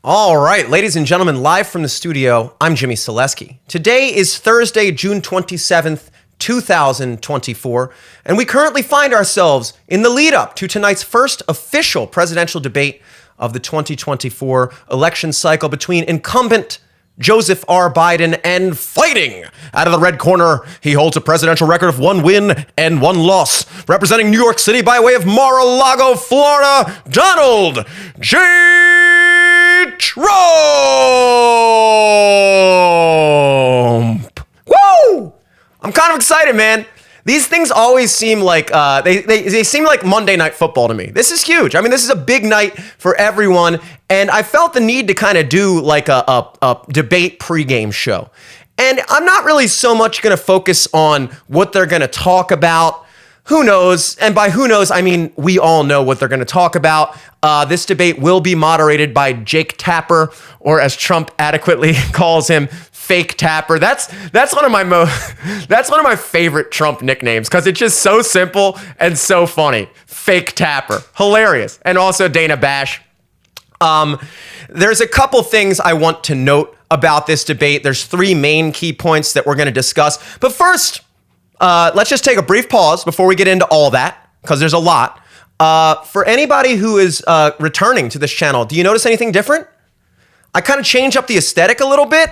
All right, ladies and gentlemen, live from the studio, I'm Jimmy Selesky. Today is Thursday, June 27th, 2024, and we currently find ourselves in the lead up to tonight's first official presidential debate of the 2024 election cycle between incumbent Joseph R. Biden and fighting out of the red corner. He holds a presidential record of 1 win and 1 loss, representing New York City by way of Mar-a-Lago, Florida, Donald J. Trump. Woo! I'm kind of excited, man. These things always seem like they seem like Monday Night Football to me. This is huge. I mean, this is a big night for everyone, and I felt the need to kind of do like a debate pregame show. And I'm not really so much going to focus on what they're going to talk about. Who knows? And by who knows, I mean, we all know what they're going to talk about. This debate will be moderated by Jake Tapper, or as Trump adequately calls him, Fake Tapper. That's one of my favorite Trump nicknames because it's just so simple and so funny. Fake Tapper. Hilarious. And also Dana Bash. There's a couple things I want to note about this debate. There's 3 main key points that we're going to discuss. But first, let's just take a brief pause before we get into all that, because there's a lot. For anybody who is returning to this channel, do you notice anything different? I kind of change up the aesthetic a little bit.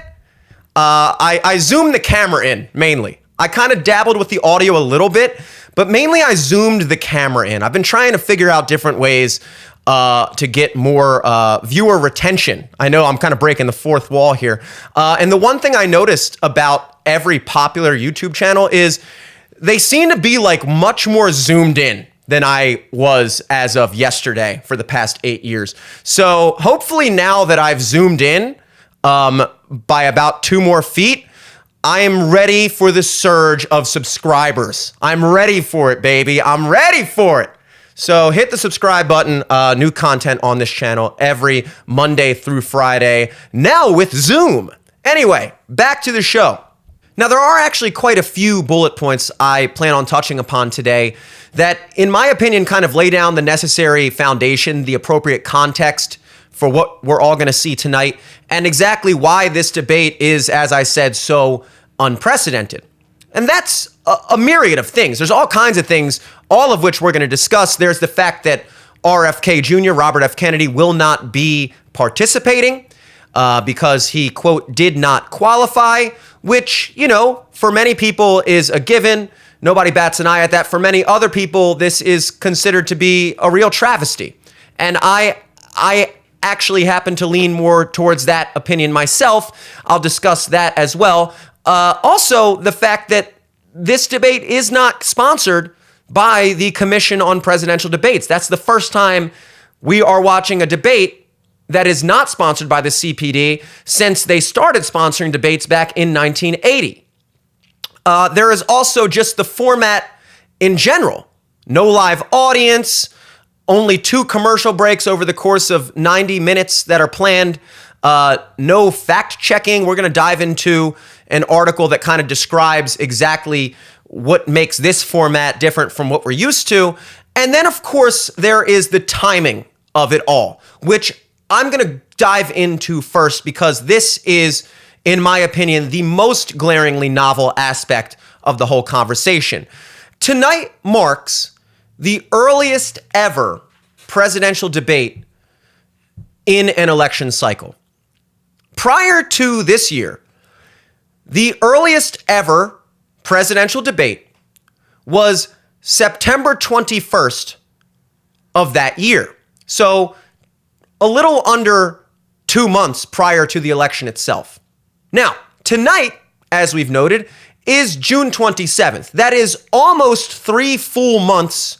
I zoomed the camera in, mainly. I kind of dabbled with the audio a little bit, but mainly I zoomed the camera in. I've been trying to figure out different ways to get more viewer retention. I know I'm kind of breaking the fourth wall here. And the one thing I noticed about every popular YouTube channel is they seem to be like much more zoomed in than I was as of yesterday for the past 8 years. So hopefully now that I've zoomed in by about 2 more feet, I am ready for the surge of subscribers. I'm ready for it, baby. I'm ready for it. So hit the subscribe button. New content on this channel every Monday through Friday, now with Zoom. Anyway, back to the show. Now, there are actually quite a few bullet points I plan on touching upon today that, in my opinion, kind of lay down the necessary foundation, the appropriate context for what we're all going to see tonight, and exactly why this debate is, as I said, so unprecedented. And that's a myriad of things. There's all kinds of things, all of which we're going to discuss. There's the fact that RFK Jr., Robert F. Kennedy, will not be participating because he, quote, did not qualify, which, you know, for many people is a given. Nobody bats an eye at that. For many other people, this is considered to be a real travesty. And I actually happen to lean more towards that opinion myself. I'll discuss that as well. Also, the fact that this debate is not sponsored by the Commission on Presidential Debates. That's the first time we are watching a debate that is not sponsored by the CPD since they started sponsoring debates back in 1980. There is also just the format in general. No live audience, only 2 commercial breaks over the course of 90 minutes that are planned. No fact checking. We're going to dive into an article that kind of describes exactly what makes this format different from what we're used to. And then, of course, there is the timing of it all, which I'm going to dive into first because this is, in my opinion, the most glaringly novel aspect of the whole conversation. Tonight marks the earliest ever presidential debate in an election cycle. Prior to this year, the earliest ever presidential debate was September 21st of that year. So a little under 2 months prior to the election itself. Now, tonight, as we've noted, is June 27th. That is almost 3 full months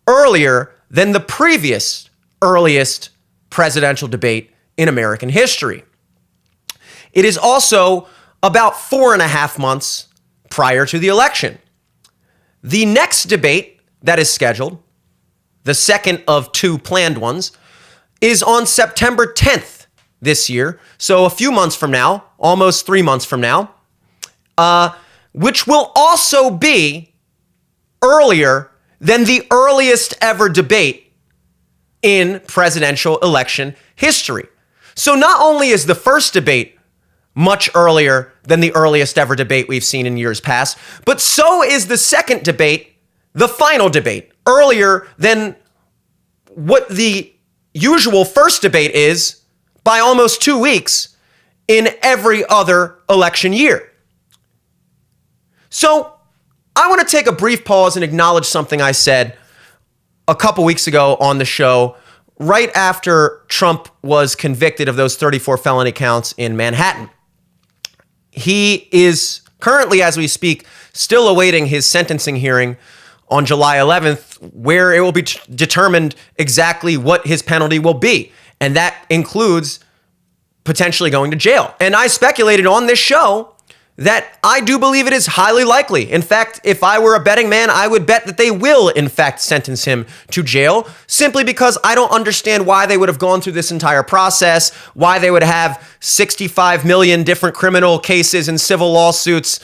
earlier than the previous earliest presidential debate in American history. It is also about 4.5 months prior to the election. The next debate that is scheduled, the second of 2 planned ones, is on September 10th this year, so a few months from now, almost 3 months from now, which will also be earlier than the earliest ever debate in presidential election history. So not only is the first debate much earlier than the earliest ever debate we've seen in years past, but so is the second debate, the final debate, earlier than what the usual first debate is by almost 2 weeks in every other election year. So I want to take a brief pause and acknowledge something I said a couple weeks ago on the show, right after Trump was convicted of those 34 felony counts in Manhattan. He is currently, as we speak, still awaiting his sentencing hearing on July 11th, where it will be determined exactly what his penalty will be. And that includes potentially going to jail. And I speculated on this show that I do believe it is highly likely. In fact, if I were a betting man, I would bet that they will, in fact, sentence him to jail, simply because I don't understand why they would have gone through this entire process, why they would have 65 million different criminal cases and civil lawsuits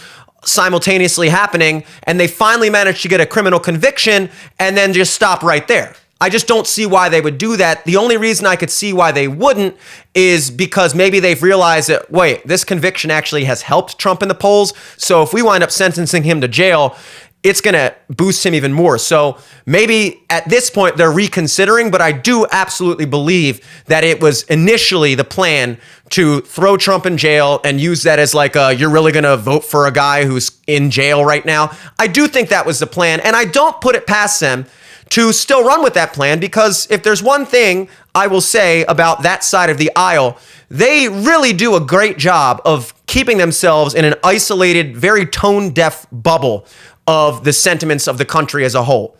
simultaneously happening, and they finally managed to get a criminal conviction and then just stop right there. I just don't see why they would do that. The only reason I could see why they wouldn't is because maybe they've realized that, wait, this conviction actually has helped Trump in the polls. So if we wind up sentencing him to jail, it's going to boost him even more. So maybe at this point they're reconsidering, but I do absolutely believe that it was initially the plan to throw Trump in jail and use that as like, you're really going to vote for a guy who's in jail right now. I do think that was the plan, and I don't put it past them to still run with that plan, because if there's one thing I will say about that side of the aisle, they really do a great job of keeping themselves in an isolated, very tone-deaf bubble of the sentiments of the country as a whole.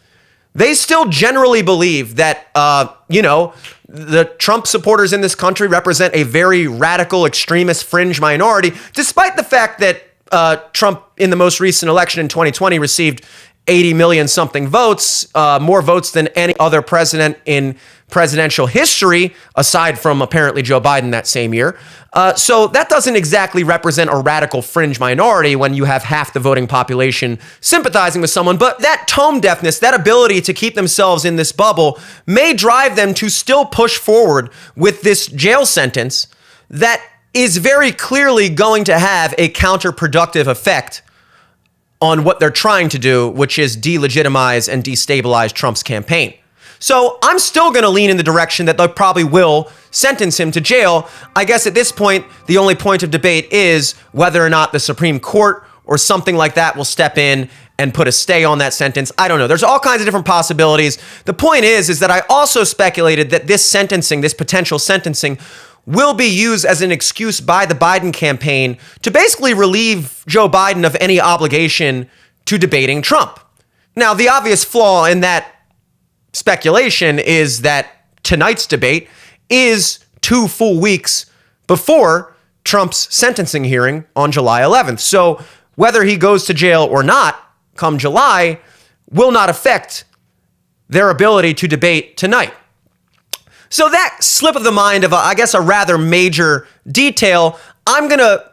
They still generally believe that, the Trump supporters in this country represent a very radical, extremist, fringe minority, despite the fact that Trump in the most recent election in 2020 received 80 million something votes, more votes than any other president in presidential history, aside from apparently Joe Biden that same year. So that doesn't exactly represent a radical fringe minority when you have half the voting population sympathizing with someone. But that tone deafness, that ability to keep themselves in this bubble, may drive them to still push forward with this jail sentence that is very clearly going to have a counterproductive effect on what they're trying to do, which is delegitimize and destabilize Trump's campaign. So I'm still going to lean in the direction that they probably will sentence him to jail. I guess at this point, the only point of debate is whether or not the Supreme Court or something like that will step in and put a stay on that sentence. I don't know. There's all kinds of different possibilities. The point is that I also speculated that this sentencing, this potential sentencing, will be used as an excuse by the Biden campaign to basically relieve Joe Biden of any obligation to debating Trump. Now, the obvious flaw in that speculation is that tonight's debate is 2 full weeks before Trump's sentencing hearing on July 11th. So whether he goes to jail or not come July will not affect their ability to debate tonight. So that slip of the mind of, I guess, a rather major detail, I'm going to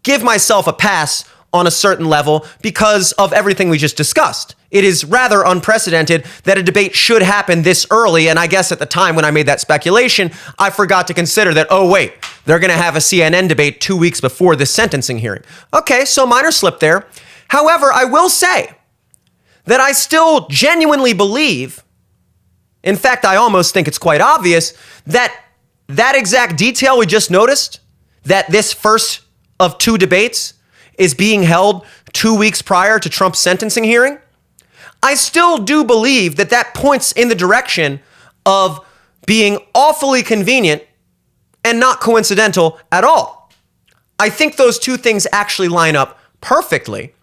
give myself a pass on a certain level because of everything we just discussed. It is rather unprecedented that a debate should happen this early, and I guess at the time when I made that speculation, I forgot to consider that, oh wait, they're going to have a CNN debate 2 weeks before the sentencing hearing. Okay, so minor slip there. However, I will say that I still genuinely believe, in fact, I almost think it's quite obvious, that exact detail we just noticed, that this first of 2 debates is being held 2 weeks prior to Trump's sentencing hearing, I still do believe that points in the direction of being awfully convenient and not coincidental at all. I think those 2 things actually line up perfectly.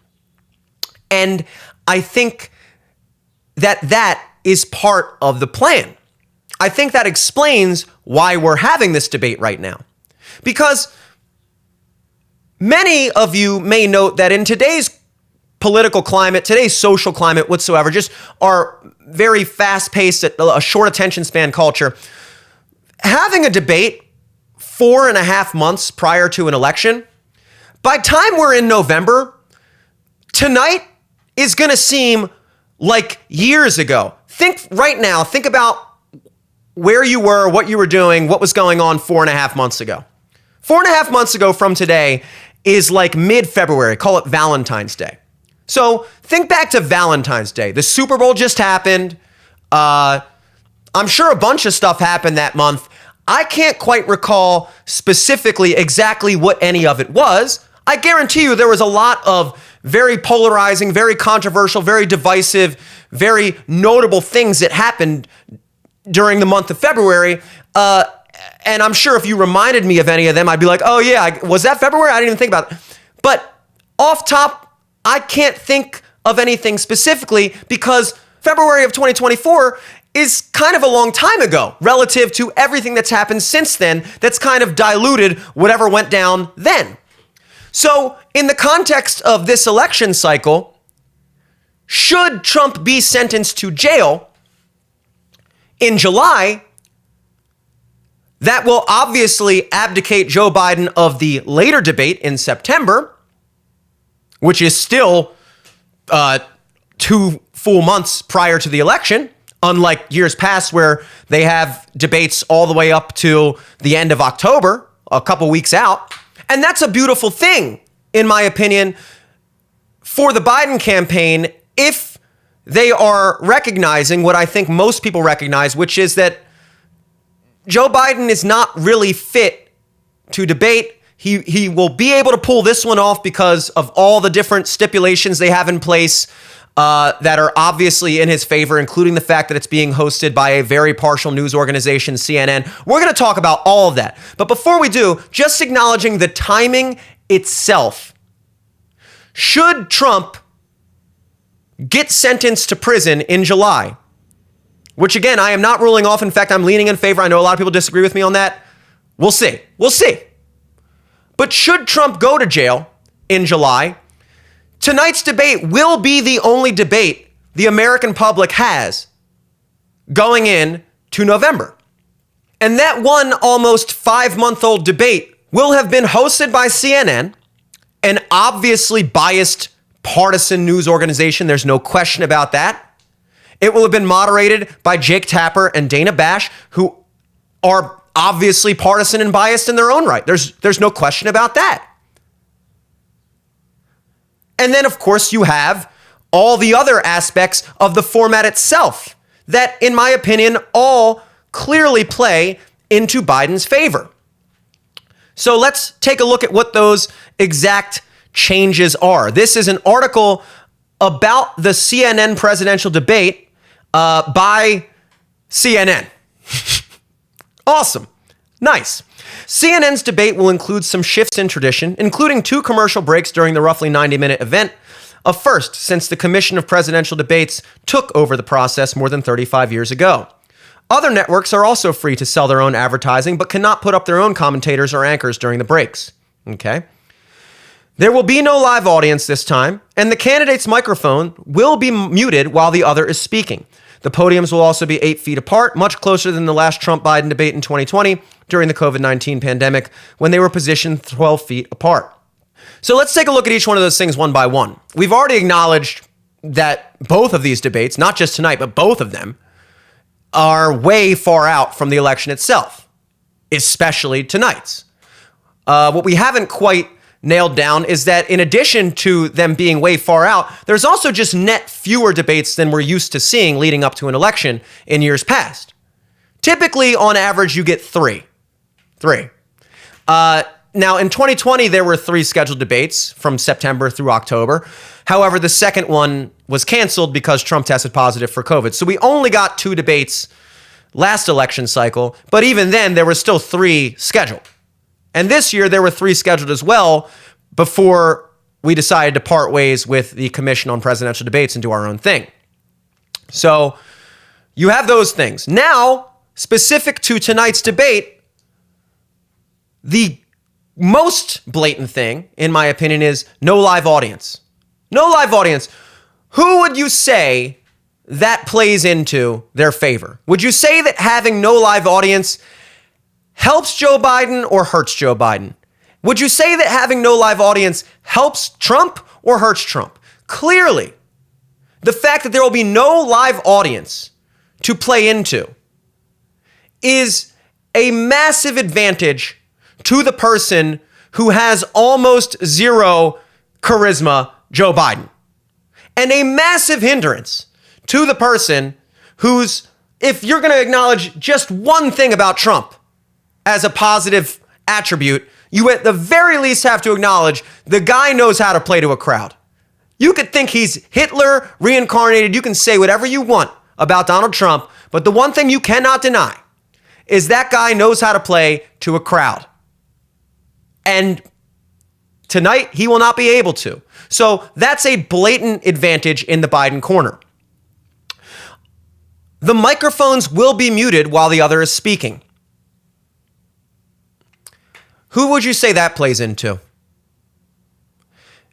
And I think that is part of the plan. I think that explains why we're having this debate right now. Because many of you may note that in today's political climate, today's social climate whatsoever, just our very fast-paced, a short attention span culture, having a debate 4.5 months prior to an election, by the time we're in November, tonight is going to seem like years ago. Think right now, think about where you were, what you were doing, what was going on 4.5 months ago. 4.5 months ago from today is like mid-February. Call it Valentine's Day. So think back to Valentine's Day. The Super Bowl just happened. I'm sure a bunch of stuff happened that month. I can't quite recall specifically exactly what any of it was. I guarantee you there was a lot of very polarizing, very controversial, very divisive, very notable things that happened during the month of February. And I'm sure if you reminded me of any of them, I'd be like, oh yeah, was that February? I didn't even think about it. But off top, I can't think of anything specifically because February of 2024 is kind of a long time ago relative to everything that's happened since then that's kind of diluted whatever went down then. So in the context of this election cycle, should Trump be sentenced to jail in July, that will obviously abdicate Joe Biden of the later debate in September, which is still 2 full months prior to the election, unlike years past where they have debates all the way up to the end of October, a couple weeks out. And that's a beautiful thing, in my opinion, for the Biden campaign, if they are recognizing what I think most people recognize, which is that Joe Biden is not really fit to debate. He will be able to pull this one off because of all the different stipulations they have in place that are obviously in his favor, including the fact that it's being hosted by a very partial news organization, CNN. We're going to talk about all of that. But before we do, just acknowledging the timing itself. Should Trump get sentenced to prison in July, which again, I am not ruling off. In fact, I'm leaning in favor. I know a lot of people disagree with me on that. We'll see. We'll see. But should Trump go to jail in July, tonight's debate will be the only debate the American public has going in to November. And that one almost 5-month-old debate will have been hosted by CNN, an obviously biased partisan news organization. There's no question about that. It will have been moderated by Jake Tapper and Dana Bash, who are obviously partisan and biased in their own right. There's no question about that. And then, of course, you have all the other aspects of the format itself that, in my opinion, all clearly play into Biden's favor. So let's take a look at what those exact changes are. This is an article about the CNN presidential debate by CNN. Awesome. Nice. CNN's debate will include some shifts in tradition, including 2 commercial breaks during the roughly 90-minute event, a first since the Commission of Presidential Debates took over the process more than 35 years ago. Other networks are also free to sell their own advertising, but cannot put up their own commentators or anchors during the breaks. Okay. There will be no live audience this time, and the candidate's microphone will be muted while the other is speaking. The podiums will also be 8 feet apart, much closer than the last Trump-Biden debate in 2020 during the COVID-19 pandemic, when they were positioned 12 feet apart. So let's take a look at each one of those things one by one. We've already acknowledged that both of these debates, not just tonight, but both of them, are way far out from the election itself, especially tonight's. What we haven't quite nailed down is that in addition to them being way far out, there's also just net fewer debates than we're used to seeing leading up to an election in years past. Typically, on average, you get 3. Now, in 2020, there were 3 scheduled debates from September through October. However, the second one was canceled because Trump tested positive for COVID. So we only got 2 debates last election cycle, but even then, there were still 3 scheduled. And this year, there were 3 scheduled as well before we decided to part ways with the Commission on Presidential Debates and do our own thing. So you have those things. Now, specific to tonight's debate, the most blatant thing, in my opinion, is no live audience. No live audience. Who would you say that plays into their favor? Would you say that having no live audience helps Joe Biden or hurts Joe Biden? Would you say that having no live audience helps Trump or hurts Trump? Clearly, the fact that there will be no live audience to play into is a massive advantage to the person who has almost zero charisma, Joe Biden, and a massive hindrance to the person who's, if you're going to acknowledge just one thing about Trump as a positive attribute, you at the very least have to acknowledge the guy knows how to play to a crowd. You could think he's Hitler reincarnated. You can say whatever you want about Donald Trump, but the one thing you cannot deny is that guy knows how to play to a crowd. And tonight, he will not be able to. So that's a blatant advantage in the Biden corner. The microphones will be muted while the other is speaking. Who would you say that plays into?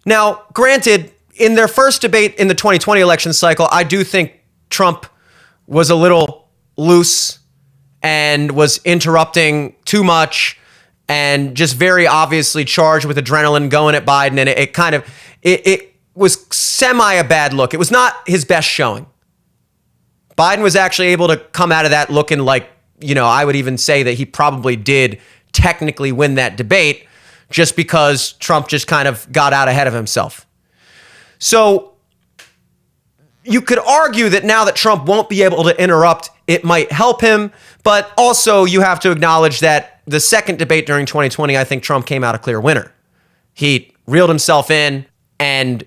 Now, granted, in their first debate in the 2020 election cycle, I do think Trump was a little loose and was interrupting too much and just very obviously charged with adrenaline going at Biden. And it was semi a bad look. It was not his best showing. Biden was actually able to come out of that looking like, I would even say that he probably did technically win that debate just because Trump just kind of got out ahead of himself. So you could argue that now that Trump won't be able to interrupt, it might help him. But also you have to acknowledge that the second debate during 2020, I think Trump came out a clear winner. He reeled himself in and,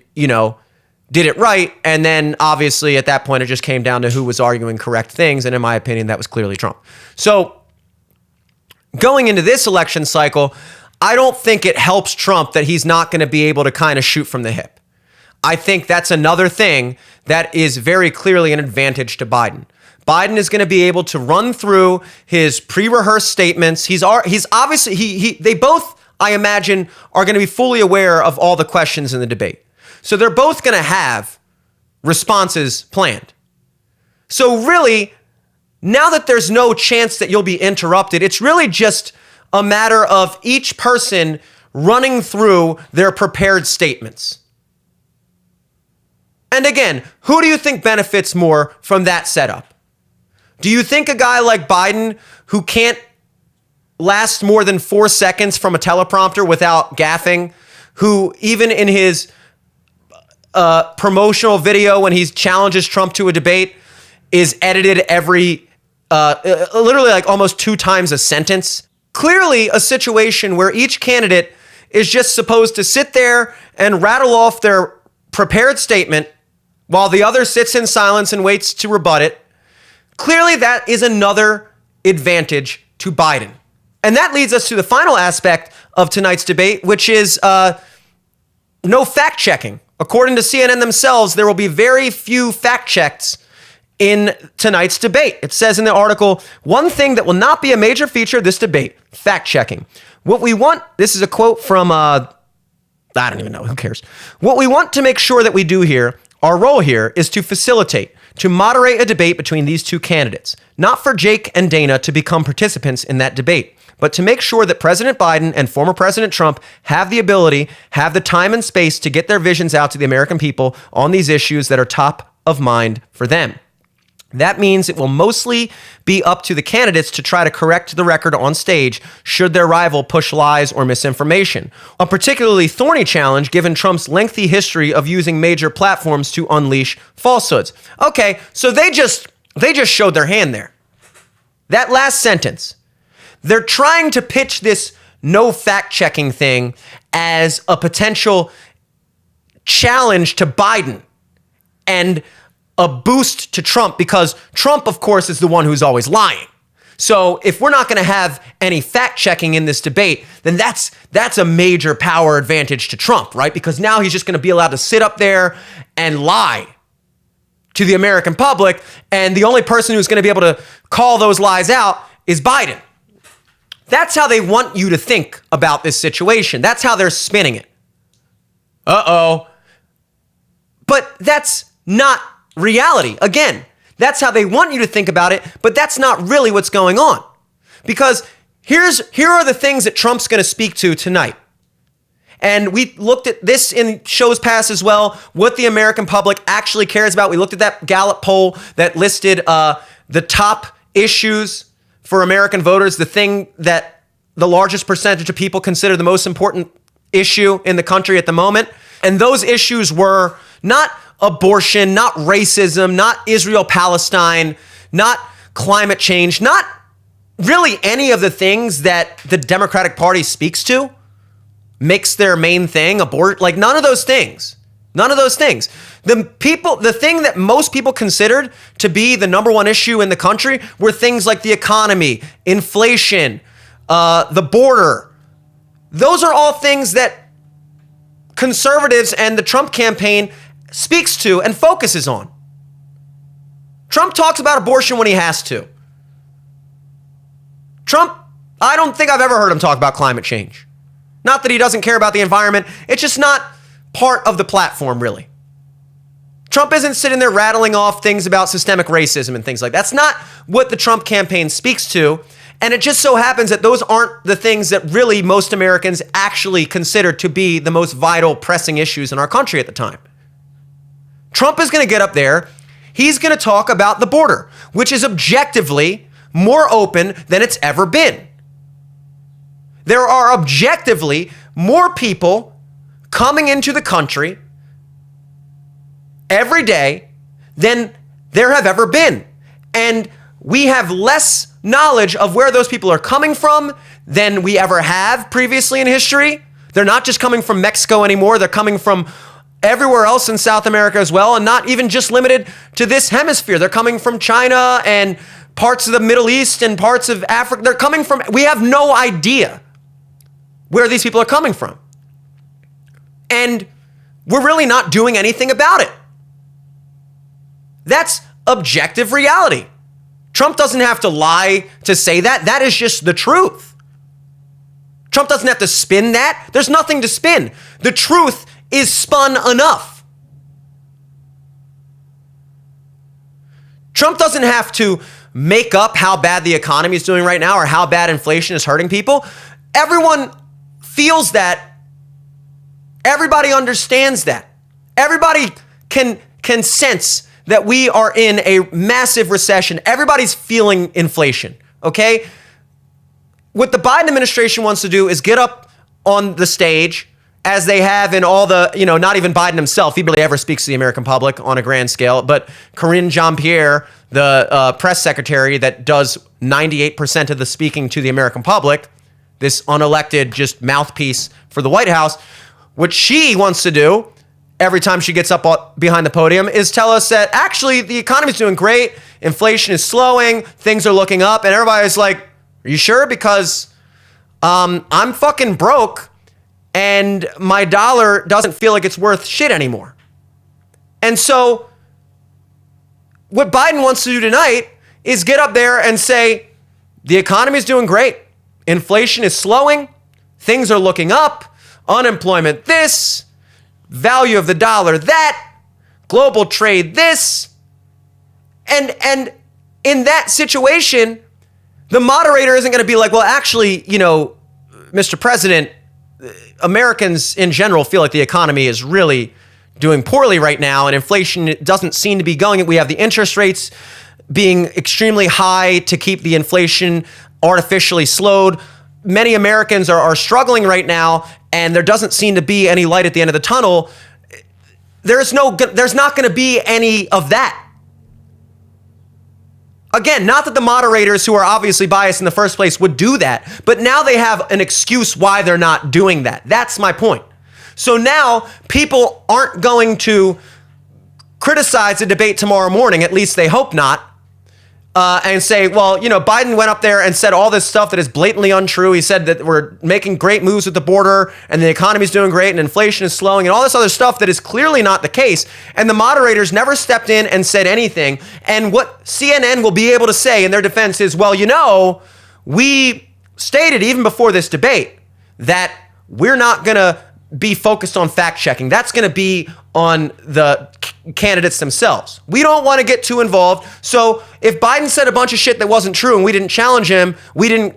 did it right. And then obviously at that point, it just came down to who was arguing correct things. And in my opinion, that was clearly Trump. So going into this election cycle, I don't think it helps Trump that he's not going to be able to kind of shoot from the hip. I think that's another thing that is very clearly an advantage to Biden. Biden is going to be able to run through his pre-rehearsed statements. He's obviously, they both, I imagine, are going to be fully aware of all the questions in the debate. So they're both going to have responses planned. So really, now that there's no chance that you'll be interrupted, it's really just a matter of each person running through their prepared statements. And again, who do you think benefits more from that setup? Do you think a guy like Biden, who can't last more than 4 seconds from a teleprompter without gaffing, who even in his promotional video when he challenges Trump to a debate is edited every, literally like almost 2 times a sentence? Clearly a situation where each candidate is just supposed to sit there and rattle off their prepared statement while the other sits in silence and waits to rebut it. Clearly, that is another advantage to Biden. And that leads us to the final aspect of tonight's debate, which is no fact checking. According to CNN themselves, there will be very few fact checks in tonight's debate. It says in the article, one thing that will not be a major feature of this debate, fact checking. What we want, this is a quote from, I don't even know, who cares? What we want to make sure that we do here, our role here, is to facilitate, to moderate a debate between these two candidates, not for Jake and Dana to become participants in that debate, but to make sure that President Biden and former President Trump have the ability, have the time and space to get their visions out to the American people on these issues that are top of mind for them. That means it will mostly be up to the candidates to try to correct the record on stage should their rival push lies or misinformation. A particularly thorny challenge given Trump's lengthy history of using major platforms to unleash falsehoods. Okay, so they just showed their hand there. That last sentence. They're trying to pitch this no fact-checking thing as a potential challenge to Biden and a boost to Trump, because Trump, of course, is the one who's always lying. So if we're not going to have any fact-checking in this debate, then that's a major power advantage to Trump, right? Because now he's just going to be allowed to sit up there and lie to the American public, and the only person who's going to be able to call those lies out is Biden. That's how they want you to think about this situation. That's how they're spinning it. Uh-oh. But that's not reality. Again, that's how they want you to think about it, but that's not really what's going on. Because here are the things that Trump's going to speak to tonight. And we looked at this in shows past as well, what the American public actually cares about. We looked at that Gallup poll that listed the top issues for American voters, the thing that the largest percentage of people consider the most important issue in the country at the moment. And those issues were not abortion, not racism, not Israel-Palestine, not climate change, not really any of the things that the Democratic Party speaks to, makes their main thing, like none of those things. None of those things. The thing that most people considered to be the number one issue in the country were things like the economy, inflation, the border. Those are all things that conservatives and the Trump campaign speaks to and focuses on. Trump talks about abortion when he has to. Trump, I don't think I've ever heard him talk about climate change. Not that he doesn't care about the environment. It's just not part of the platform, really. Trump isn't sitting there rattling off things about systemic racism and things like that. That's not what the Trump campaign speaks to. And it just so happens that those aren't the things that really most Americans actually consider to be the most vital, pressing issues in our country at the time. Trump is going to get up there. He's going to talk about the border, which is objectively more open than it's ever been. There are objectively more people coming into the country every day than there have ever been. And we have less knowledge of where those people are coming from than we ever have previously in history. They're not just coming from Mexico anymore. They're coming from everywhere else in South America as well, and not even just limited to this hemisphere. They're coming from China and parts of the Middle East and parts of Africa. They're coming from, we have no idea where these people are coming from. And we're really not doing anything about it. That's objective reality. Trump doesn't have to lie to say that. That is just the truth. Trump doesn't have to spin that. There's nothing to spin. The truth is spun enough. Trump doesn't have to make up how bad the economy is doing right now or how bad inflation is hurting people. Everyone feels that. Everybody understands that. Everybody can sense that we are in a massive recession. Everybody's feeling inflation, okay? What the Biden administration wants to do is get up on the stage, as they have in all the, not even Biden himself. He barely ever speaks to the American public on a grand scale. But Karine Jean-Pierre, the press secretary that does 98% of the speaking to the American public, this unelected just mouthpiece for the White House, what she wants to do every time she gets up behind the podium is tell us that actually the economy's doing great, inflation is slowing, things are looking up, and everybody's like, are you sure? Because I'm fucking broke and my dollar doesn't feel like it's worth shit anymore. And so what Biden wants to do tonight is get up there and say, the economy is doing great. Inflation is slowing. Things are looking up. Unemployment this. Value of the dollar that. Global trade this. And in that situation, the moderator isn't going to be like, well, actually, Mr. President, Americans in general feel like the economy is really doing poorly right now, and inflation doesn't seem to be going. We have the interest rates being extremely high to keep the inflation artificially slowed. Many Americans are struggling right now, and there doesn't seem to be any light at the end of the tunnel. There's not going to be any of that. Again, not that the moderators, who are obviously biased in the first place, would do that, but now they have an excuse why they're not doing that. That's my point. So now people aren't going to criticize the debate tomorrow morning, at least they hope not, and say, well, Biden went up there and said all this stuff that is blatantly untrue. He said that we're making great moves with the border and the economy's doing great and inflation is slowing and all this other stuff that is clearly not the case. And the moderators never stepped in and said anything. And what CNN will be able to say in their defense is, well, we stated even before this debate that we're not going to be focused on fact checking. That's going to be on the candidates themselves. We don't want to get too involved. So if Biden said a bunch of shit that wasn't true and we didn't challenge him, we didn't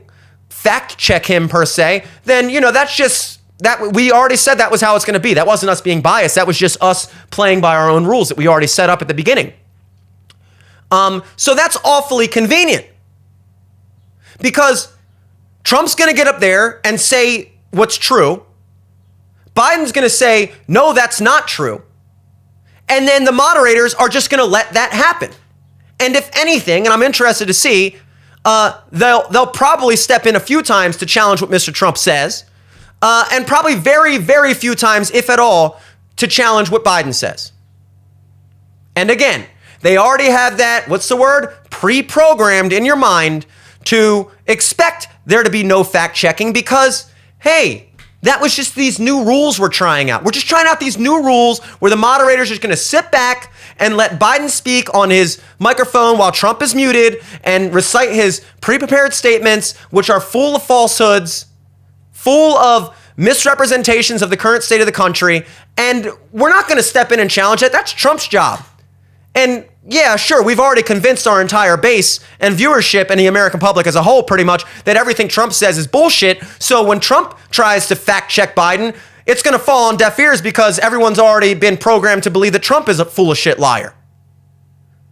fact check him per se, then, that's just that. We already said that was how it's going to be. That wasn't us being biased. That was just us playing by our own rules that we already set up at the beginning. So that's awfully convenient. Because Trump's going to get up there and say what's true. Biden's going to say, no, that's not true. And then the moderators are just going to let that happen. And if anything, and I'm interested to see, they'll probably step in a few times to challenge what Mr. Trump says, and probably very, very few times, if at all, to challenge what Biden says. And again, they already have that, what's the word? Pre-programmed in your mind to expect there to be no fact-checking because, hey, that was just these new rules we're trying out. We're just trying out these new rules where the moderator's just going to sit back and let Biden speak on his microphone while Trump is muted and recite his pre-prepared statements, which are full of falsehoods, full of misrepresentations of the current state of the country. And we're not going to step in and challenge it. That's Trump's job. And yeah, sure, we've already convinced our entire base and viewership and the American public as a whole pretty much that everything Trump says is bullshit. So when Trump tries to fact check Biden, it's going to fall on deaf ears because everyone's already been programmed to believe that Trump is a full of shit liar.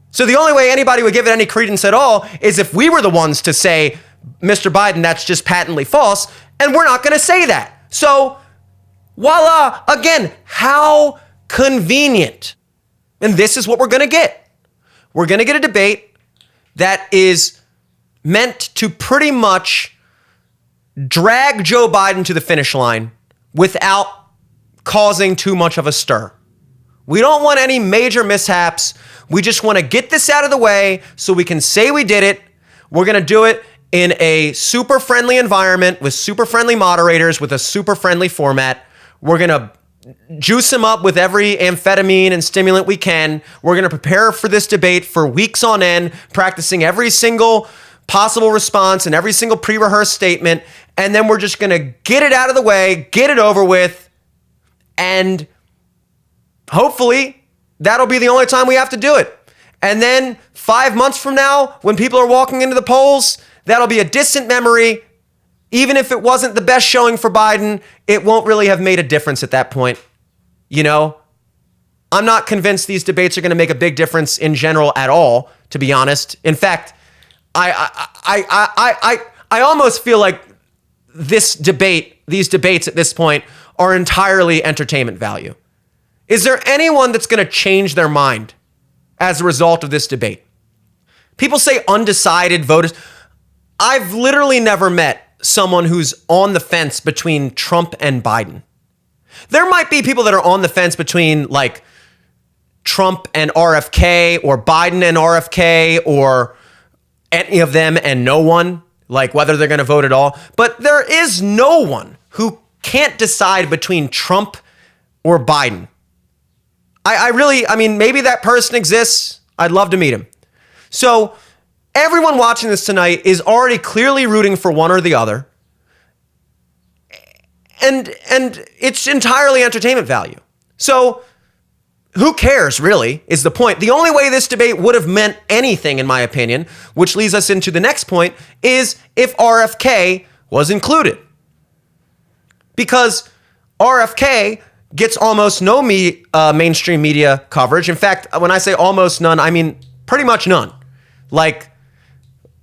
So the only way anybody would give it any credence at all is if we were the ones to say, Mr. Biden, that's just patently false. And we're not going to say that. So voila, again, how convenient. And this is what we're going to get. We're going to get a debate that is meant to pretty much drag Joe Biden to the finish line without causing too much of a stir. We don't want any major mishaps. We just want to get this out of the way so we can say we did it. We're going to do it in a super friendly environment with super friendly moderators with a super friendly format. We're going to juice him up with every amphetamine and stimulant we can. We're going to prepare for this debate for weeks on end, practicing every single possible response and every single pre-rehearsed statement. And then we're just going to get it out of the way, get it over with. And hopefully that'll be the only time we have to do it. And then 5 months from now, when people are walking into the polls, that'll be a distant memory. Even if it wasn't the best showing for Biden, it won't really have made a difference at that point. You know, I'm not convinced these debates are going to make a big difference in general at all, to be honest. In fact, I almost feel like these debates at this point are entirely entertainment value. Is there anyone that's going to change their mind as a result of this debate? People say undecided voters. I've literally never met someone who's on the fence between Trump and Biden. There might be people that are on the fence between like Trump and RFK or Biden and RFK or any of them and no one, like whether they're going to vote at all. But there is no one who can't decide between Trump or Biden. I mean, maybe that person exists. I'd love to meet him. So everyone watching this tonight is already clearly rooting for one or the other. And it's entirely entertainment value. So who cares, really, is the point. The only way this debate would have meant anything, in my opinion, which leads us into the next point, is if RFK was included. Because RFK gets almost no mainstream media coverage. In fact, when I say almost none, I mean pretty much none. Like,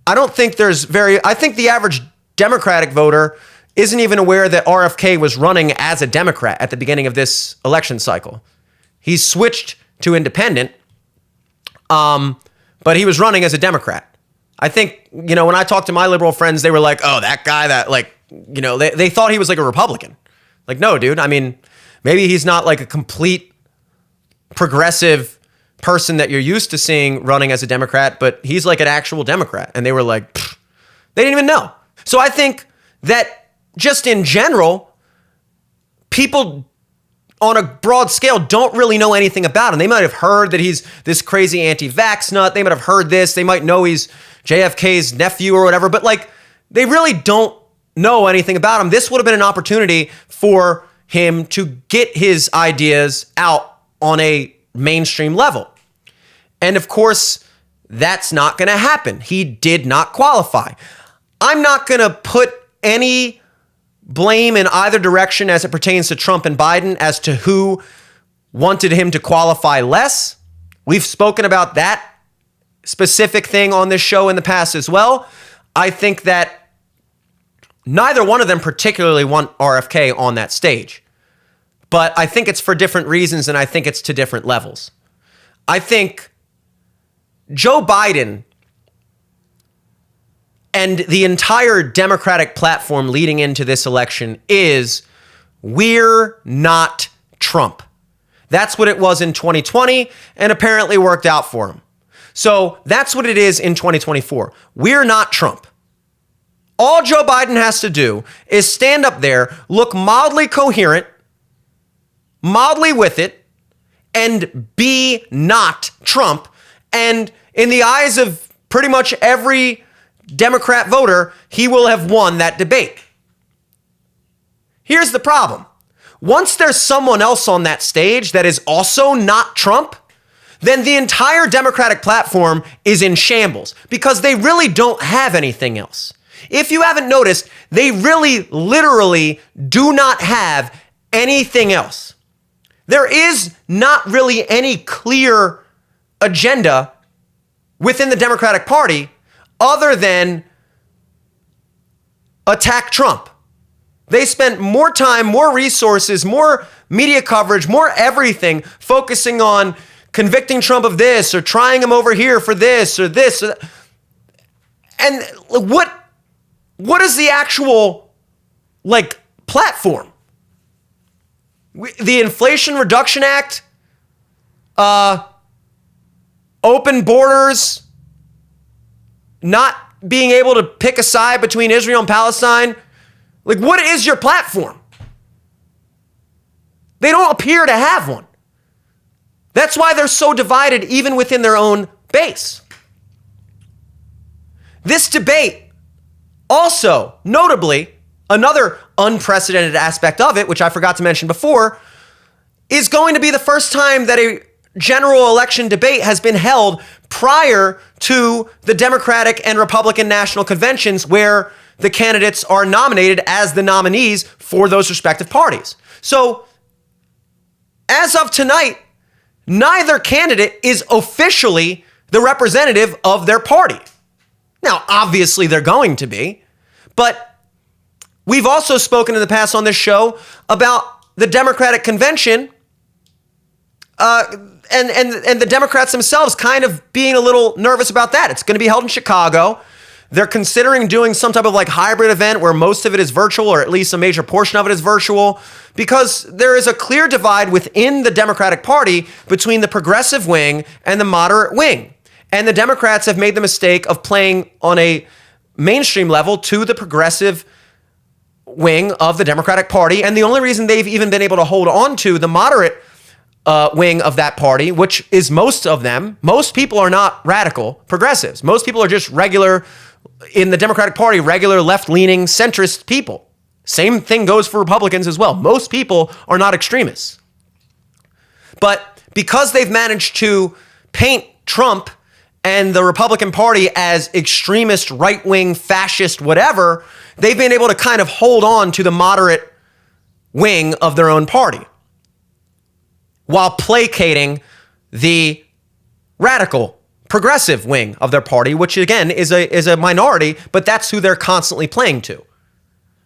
I think the average Democratic voter isn't even aware that RFK was running as a Democrat at the beginning of this election cycle. He switched to independent, but he was running as a Democrat. I think, when I talked to my liberal friends, they were like, oh, that guy they thought he was like a Republican. Like, no, dude, I mean, maybe he's not like a complete progressive person that you're used to seeing running as a Democrat, but he's like an actual Democrat. And they were like, pfft. They didn't even know. So I think that just in general, people on a broad scale don't really know anything about him. They might have heard that he's this crazy anti-vax nut. They might have heard this. They might know he's JFK's nephew or whatever, but like they really don't know anything about him. This would have been an opportunity for him to get his ideas out on a mainstream level. And of course, that's not going to happen. He did not qualify. I'm not going to put any blame in either direction as it pertains to Trump and Biden as to who wanted him to qualify less. We've spoken about that specific thing on this show in the past as well. I think that neither one of them particularly want RFK on that stage. But I think it's for different reasons, and I think it's to different levels. I think Joe Biden and the entire Democratic platform leading into this election is, we're not Trump. That's what it was in 2020 and apparently worked out for him. So that's what it is in 2024. We're not Trump. All Joe Biden has to do is stand up there, look mildly coherent, mildly with it, and be not Trump. And in the eyes of pretty much every Democrat voter, he will have won that debate. Here's the problem. Once there's someone else on that stage that is also not Trump, then the entire Democratic platform is in shambles because they really don't have anything else. If you haven't noticed, they really literally do not have anything else. There is not really any clear agenda within the Democratic Party other than attack Trump. They spent more time, more resources, more media coverage, more everything focusing on convicting Trump of this or trying him over here for this or this. And what is the actual platform? The Inflation Reduction Act, open borders, not being able to pick a side between Israel and Palestine. What is your platform? They don't appear to have one. That's why they're so divided even within their own base. This debate also, notably, another unprecedented aspect of it, which I forgot to mention before, is going to be the first time that a general election debate has been held prior to the Democratic and Republican national conventions where the candidates are nominated as the nominees for those respective parties. So, as of tonight, neither candidate is officially the representative of their party. Now, obviously, they're going to be, but we've also spoken in the past on this show about the Democratic convention and the Democrats themselves kind of being a little nervous about that. It's going to be held in Chicago. They're considering doing some type of hybrid event where most of it is virtual, or at least a major portion of it is virtual, because there is a clear divide within the Democratic Party between the progressive wing and the moderate wing. And the Democrats have made the mistake of playing on a mainstream level to the progressive wing of the Democratic Party. And the only reason they've even been able to hold on to the moderate wing of that party, which is most of them, most people are not radical progressives. Most people are just regular, in the Democratic Party, regular left-leaning centrist people. Same thing goes for Republicans as well. Most people are not extremists. But because they've managed to paint Trump and the Republican Party as extremist, right-wing, fascist, whatever, they've been able to kind of hold on to the moderate wing of their own party while placating the radical, progressive wing of their party, which again is a minority, but that's who they're constantly playing to.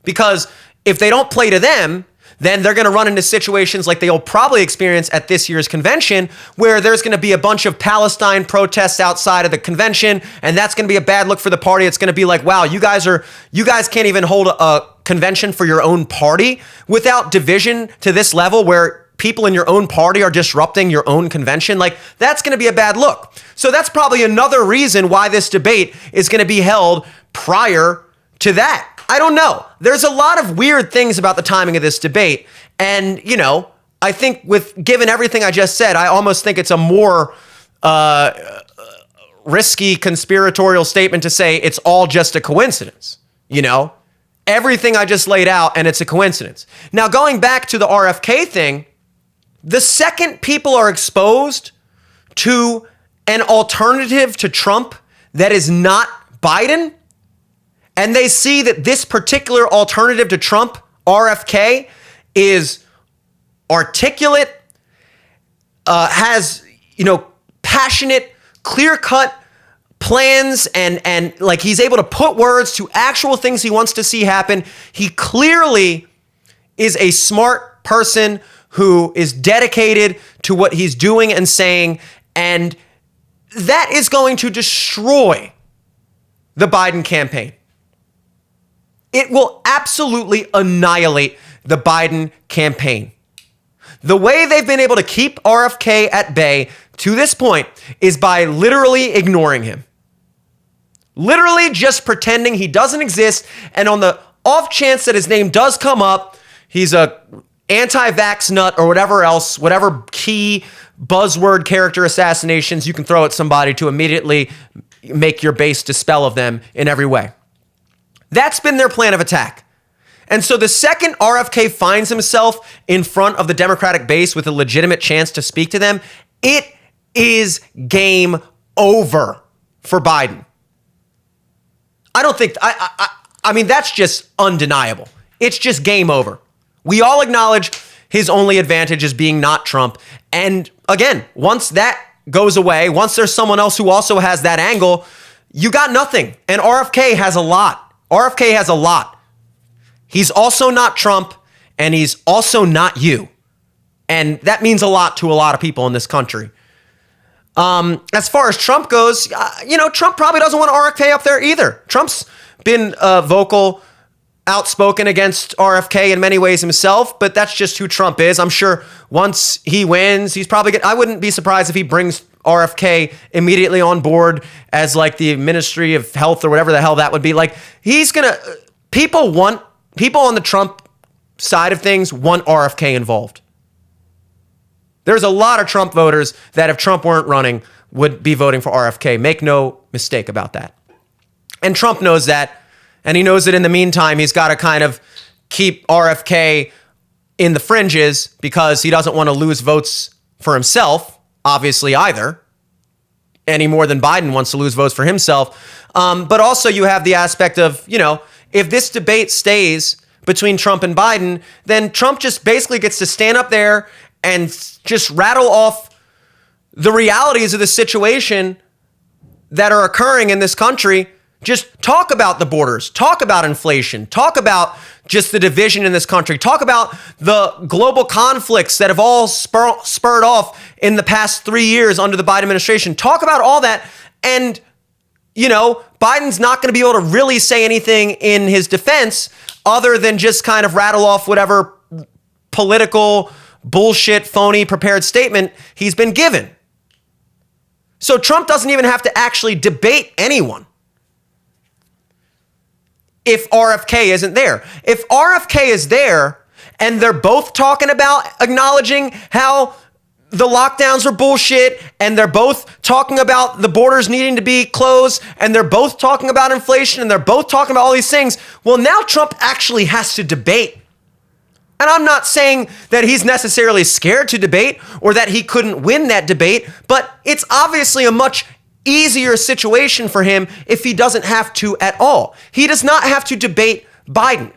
Because if they don't play to them, then they're going to run into situations like they'll probably experience at this year's convention, where there's going to be a bunch of Palestine protests outside of the convention, and that's going to be a bad look for the party. It's going to be like, wow, you guys can't even hold a convention for your own party without division to this level where people in your own party are disrupting your own convention. That's going to be a bad look. So that's probably another reason why this debate is going to be held prior to that. I don't know. There's a lot of weird things about the timing of this debate. And, I think given everything I just said, I almost think it's a more risky conspiratorial statement to say it's all just a coincidence. Everything I just laid out, and it's a coincidence. Now, going back to the RFK thing, the second people are exposed to an alternative to Trump that is not Biden, and they see that this particular alternative to Trump, RFK, is articulate, has, passionate, clear-cut plans and like he's able to put words to actual things he wants to see happen. He clearly is a smart person who is dedicated to what he's doing and saying, and that is going to destroy the Biden campaign. It will absolutely annihilate the Biden campaign. The way they've been able to keep RFK at bay to this point is by literally ignoring him. Literally just pretending he doesn't exist, and on the off chance that his name does come up, he's a anti-vax nut or whatever else, whatever key buzzword character assassinations you can throw at somebody to immediately make your base dispel of them in every way. That's been their plan of attack. And so the second RFK finds himself in front of the Democratic base with a legitimate chance to speak to them, it is game over for Biden. I mean, that's just undeniable. It's just game over. We all acknowledge his only advantage is being not Trump. And again, once that goes away, once there's someone else who also has that angle, you got nothing. And RFK has a lot. RFK has a lot. He's also not Trump, and he's also not you. And that means a lot to a lot of people in this country. As far as Trump goes, Trump probably doesn't want RFK up there either. Trump's been vocal, outspoken against RFK in many ways himself, but that's just who Trump is. I'm sure once he wins, he's probably I wouldn't be surprised if he brings RFK immediately on board as like the Ministry of Health or whatever the hell that would be. Like people on the Trump side of things want RFK involved. There's a lot of Trump voters that if Trump weren't running would be voting for RFK. Make no mistake about that. And Trump knows that. And he knows that in the meantime, he's got to kind of keep RFK in the fringes because he doesn't want to lose votes for himself, obviously, either, any more than Biden wants to lose votes for himself. But also you have the aspect of, if this debate stays between Trump and Biden, then Trump just basically gets to stand up there and just rattle off the realities of the situation that are occurring in this country. Just talk about the borders, talk about inflation, talk about just the division in this country, talk about the global conflicts that have all spurred off in the past 3 years under the Biden administration. Talk about all that. And, Biden's not going to be able to really say anything in his defense other than just kind of rattle off whatever political bullshit, phony, prepared statement he's been given. So Trump doesn't even have to actually debate anyone if RFK isn't there. If RFK is there and they're both talking about acknowledging how the lockdowns were bullshit, and they're both talking about the borders needing to be closed, and they're both talking about inflation, and they're both talking about all these things, well, now Trump actually has to debate. And I'm not saying that he's necessarily scared to debate or that he couldn't win that debate, but it's obviously a much easier situation for him if he doesn't have to at all. He does not have to debate Biden.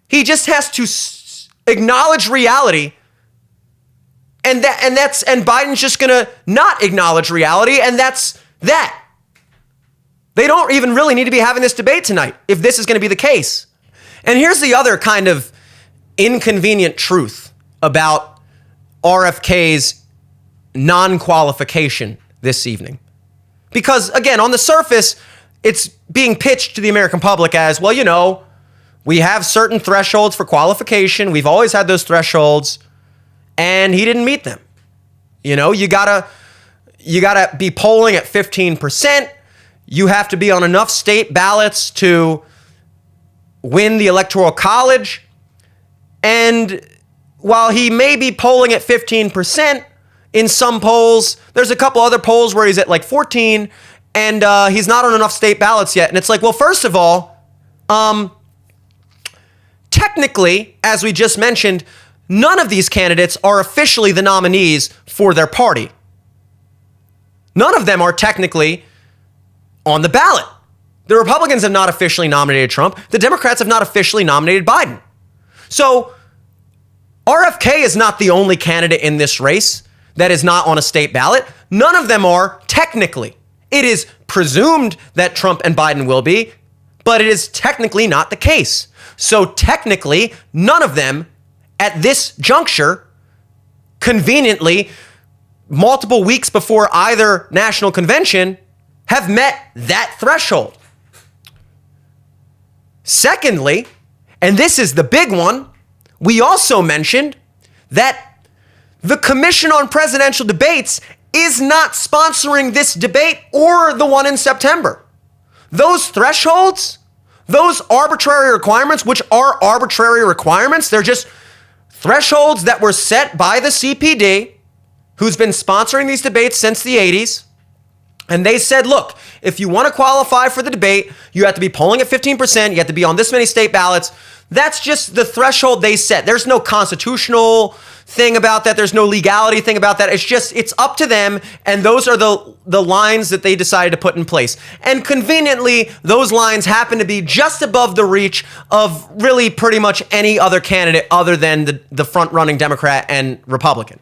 He just has to acknowledge reality, and Biden's just gonna not acknowledge reality, and that's that. They don't even really need to be having this debate tonight if this is gonna be the case. And here's the other kind of inconvenient truth about RFK's non-qualification this evening. Because again, on the surface, it's being pitched to the American public as, well, we have certain thresholds for qualification. We've always had those thresholds, and he didn't meet them. You gotta be polling at 15%. You have to be on enough state ballots to win the Electoral College. And while he may be polling at 15% in some polls, there's a couple other polls where he's at like 14, and he's not on enough state ballots yet. And it's like, well, first of all, technically, as we just mentioned, none of these candidates are officially the nominees for their party. None of them are technically on the ballot. The Republicans have not officially nominated Trump. The Democrats have not officially nominated Biden. So RFK is not the only candidate in this race that is not on a state ballot. None of them are technically. It is presumed that Trump and Biden will be, but it is technically not the case. So technically, none of them at this juncture, conveniently, multiple weeks before either national convention, have met that threshold. Secondly, and this is the big one, we also mentioned that the Commission on Presidential Debates is not sponsoring this debate or the one in September. Those thresholds, those arbitrary requirements, which are arbitrary requirements, they're just thresholds that were set by the CPD, who's been sponsoring these debates since the 80s. And they said, look, if you want to qualify for the debate, you have to be polling at 15%, you have to be on this many state ballots. That's just the threshold they set. There's no constitutional thing about that. There's no legality thing about that. It's up to them. And those are the lines that they decided to put in place. And conveniently, those lines happen to be just above the reach of really pretty much any other candidate other than the front-running Democrat and Republican.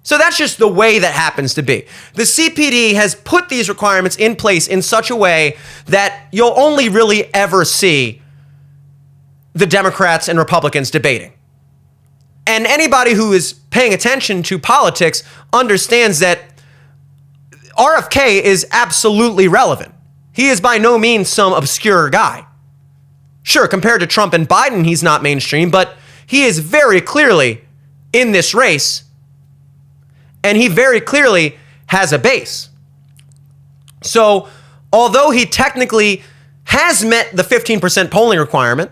So that's just the way that happens to be. The CPD has put these requirements in place in such a way that you'll only really ever see the Democrats and Republicans debating. And anybody who is paying attention to politics understands that RFK is absolutely relevant. He is by no means some obscure guy. Sure, compared to Trump and Biden, he's not mainstream, but he is very clearly in this race, and he very clearly has a base. So, although he technically has met the 15% polling requirement,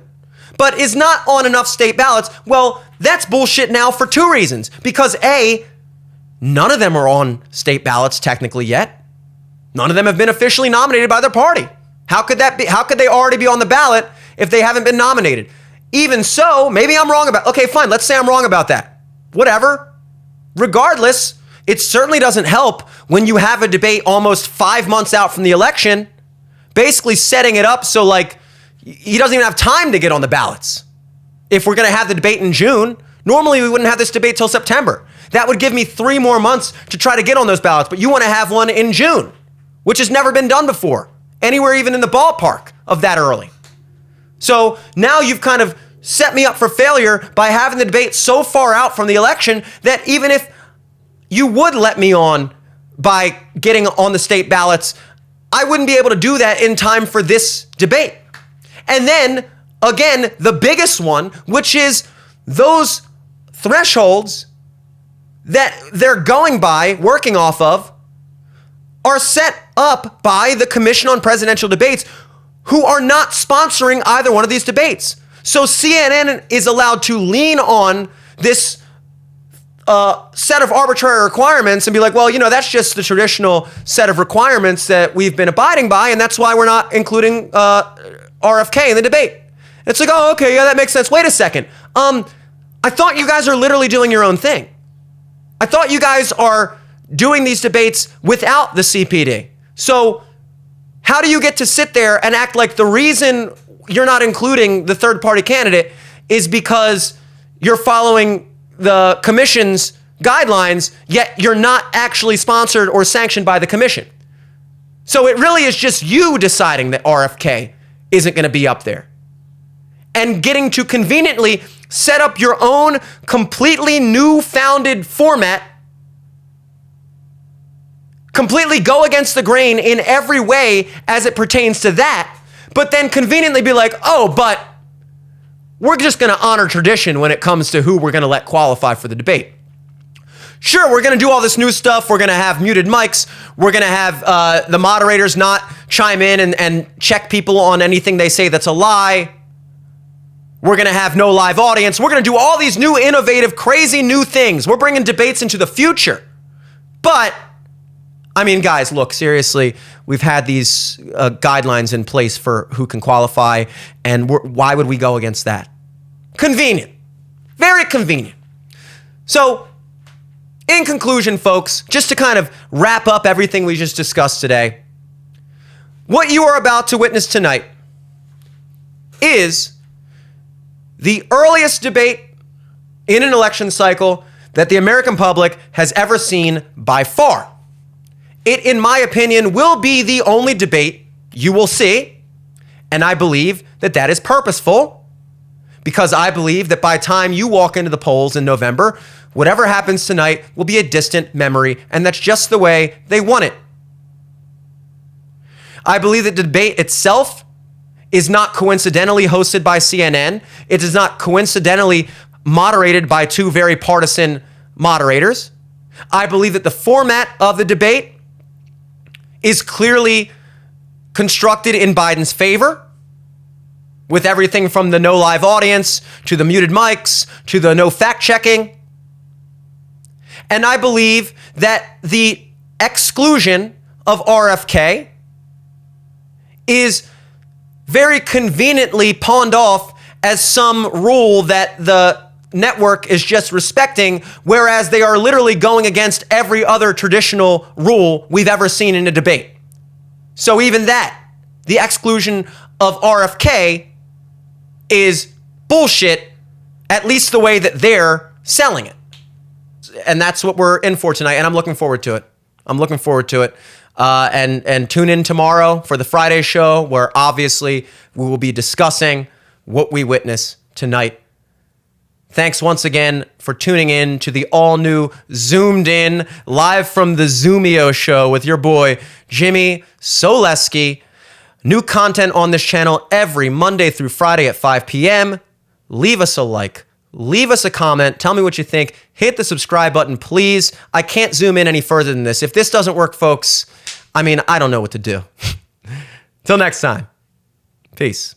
but is not on enough state ballots, well, that's bullshit now for two reasons. Because A, none of them are on state ballots technically yet. None of them have been officially nominated by their party. How could that be? How could they already be on the ballot if they haven't been nominated? Even so, maybe I'm wrong about, okay, fine, let's say I'm wrong about that. Whatever. Regardless, it certainly doesn't help when you have a debate almost 5 months out from the election, basically setting it up so like he doesn't even have time to get on the ballots. If we're going to have the debate in June, normally we wouldn't have this debate till September. That would give me 3 more months to try to get on those ballots, but you want to have one in June, which has never been done before, anywhere even in the ballpark of that early. So now you've kind of set me up for failure by having the debate so far out from the election that even if you would let me on by getting on the state ballots, I wouldn't be able to do that in time for this debate. And then, again, the biggest one, which is those thresholds that they're going by, working off of, are set up by the Commission on Presidential Debates, who are not sponsoring either one of these debates. So CNN is allowed to lean on this set of arbitrary requirements and be like, well, you know, that's just the traditional set of requirements that we've been abiding by, and that's why we're not including RFK in the debate. It's like, oh, okay, yeah, that makes sense. Wait a second. I thought you guys are literally doing your own thing. I thought you guys are doing these debates without the CPD. So how do you get to sit there and act like the reason you're not including the third-party candidate is because you're following the commission's guidelines, yet you're not actually sponsored or sanctioned by the commission? So it really is just you deciding that RFK isn't going to be up there and getting to conveniently set up your own completely new-founded format, completely go against the grain in every way as it pertains to that, but then conveniently be like, oh, but we're just going to honor tradition when it comes to who we're going to let qualify for the debate. Sure, we're going to do all this new stuff. We're going to have muted mics. We're going to have the moderators not chime in and check people on anything they say that's a lie. We're going to have no live audience. We're going to do all these new, innovative, crazy new things. We're bringing debates into the future. But, I mean, guys, look, seriously, we've had these guidelines in place for who can qualify, and why would we go against that? Convenient. Very convenient. So, in conclusion, folks, just to kind of wrap up everything we just discussed today, what you are about to witness tonight is the earliest debate in an election cycle that the American public has ever seen by far. It, in my opinion, will be the only debate you will see. And I believe that that is purposeful, because I believe that by the time you walk into the polls in November, whatever happens tonight will be a distant memory, and that's just the way they want it. I believe that the debate itself is not coincidentally hosted by CNN. It is not coincidentally moderated by two very partisan moderators. I believe that the format of the debate is clearly constructed in Biden's favor, with everything from the no live audience to the muted mics to the no fact checking. And I believe that the exclusion of RFK is very conveniently pawned off as some rule that the network is just respecting, whereas they are literally going against every other traditional rule we've ever seen in a debate. So even that, the exclusion of RFK, is bullshit, at least the way that they're selling it. And that's what we're in for tonight, and I'm looking forward to it. And tune in tomorrow for the Friday show, where obviously we will be discussing what we witnessed tonight. Thanks once again for tuning in to the all-new Zoomed In, live from the Zoomio show with your boy, Jimmy Soleski. New content on this channel every Monday through Friday at 5 p.m. Leave us a like. Leave us a comment. Tell me what you think. Hit the subscribe button, please. I can't zoom in any further than this. If this doesn't work, folks, I don't know what to do. Till next time. Peace.